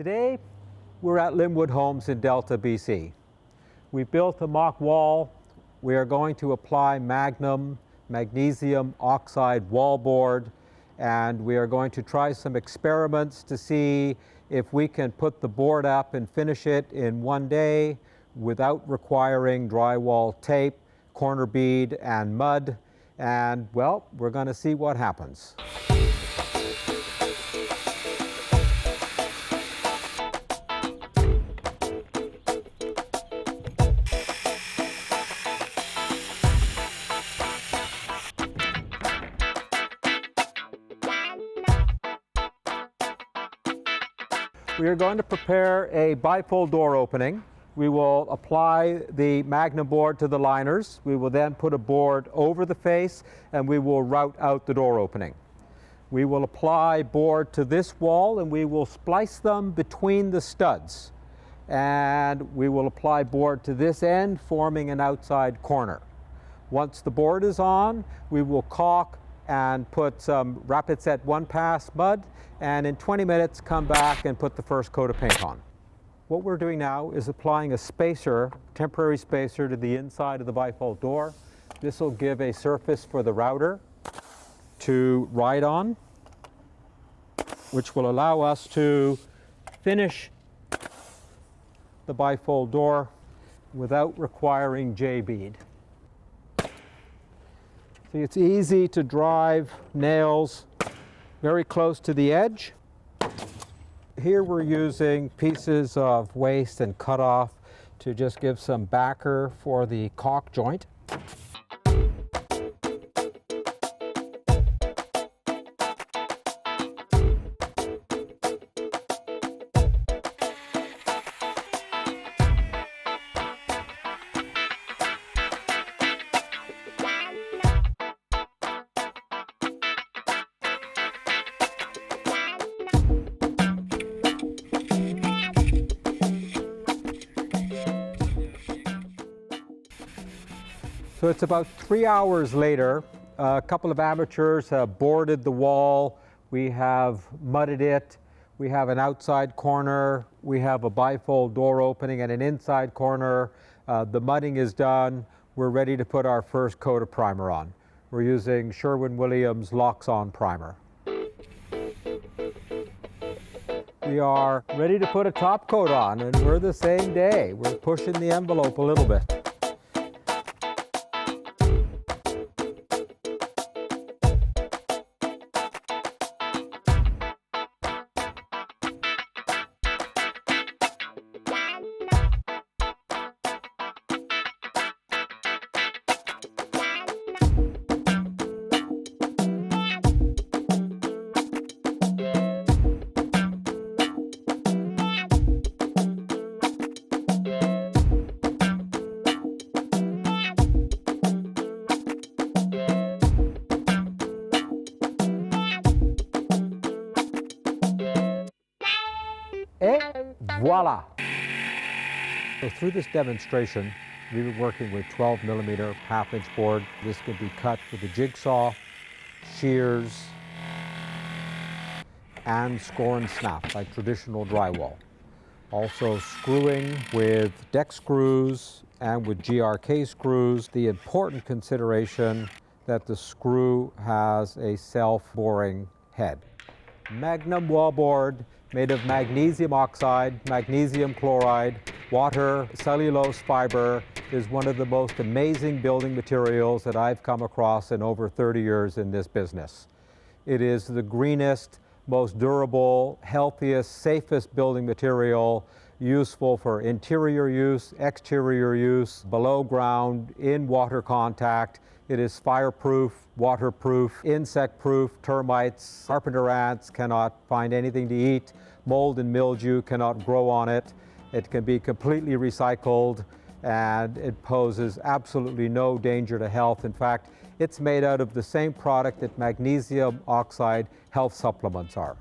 Today, we're at Linwood Homes in Delta, BC. We built a mock wall. We are going to apply magnesium oxide wallboard, and we are going to try some experiments to see if we can put the board up and finish it in one day without requiring drywall tape, corner bead, and mud. And well, we're going to see what happens. We are going to prepare a bifold door opening. We will apply the Magnum board to the liners. We will then put a board over the face and we will route out the door opening. We will apply board to this wall and we will splice them between the studs. And we will apply board to this end, forming an outside corner. Once the board is on, we will caulk and put some rapid set 1-pass mud, and in 20 minutes come back and put the first coat of paint on. What we're doing now is applying a spacer, temporary spacer, to the inside of the bifold door. This will give a surface for the router to ride on, which will allow us to finish the bifold door without requiring J-bead. See, it's easy to drive nails very close to the edge. Here we're using pieces of waste and cut off to just give some backer for the caulk joint. So it's about 3 hours later. A couple of amateurs have boarded the wall. We have mudded it. We have an outside corner. We have a bifold door opening and an inside corner. The mudding is done. We're ready to put our first coat of primer on. We're using Sherwin-Williams Locks-On primer. We are ready to put a top coat on, and we're the same day. We're pushing the envelope a little bit. Et voila! So through this demonstration, we were working with 12mm half-inch board. This could be cut with a jigsaw, shears, and score and snap like traditional drywall. Also screwing with deck screws and with GRK screws. The important consideration that the screw has a self-boring head. Magnum wallboard made of magnesium oxide, magnesium chloride, water, cellulose fiber is one of the most amazing building materials that I've come across in over 30 years in this business. It is the greenest, most durable, healthiest, safest building material, useful for interior use, exterior use, below ground, in water contact. It is fireproof, waterproof, insect-proof. Termites, carpenter ants cannot find anything to eat. Mold and mildew cannot grow on it. It can be completely recycled, and it poses absolutely no danger to health. In fact, it's made out of the same product that magnesium oxide health supplements are.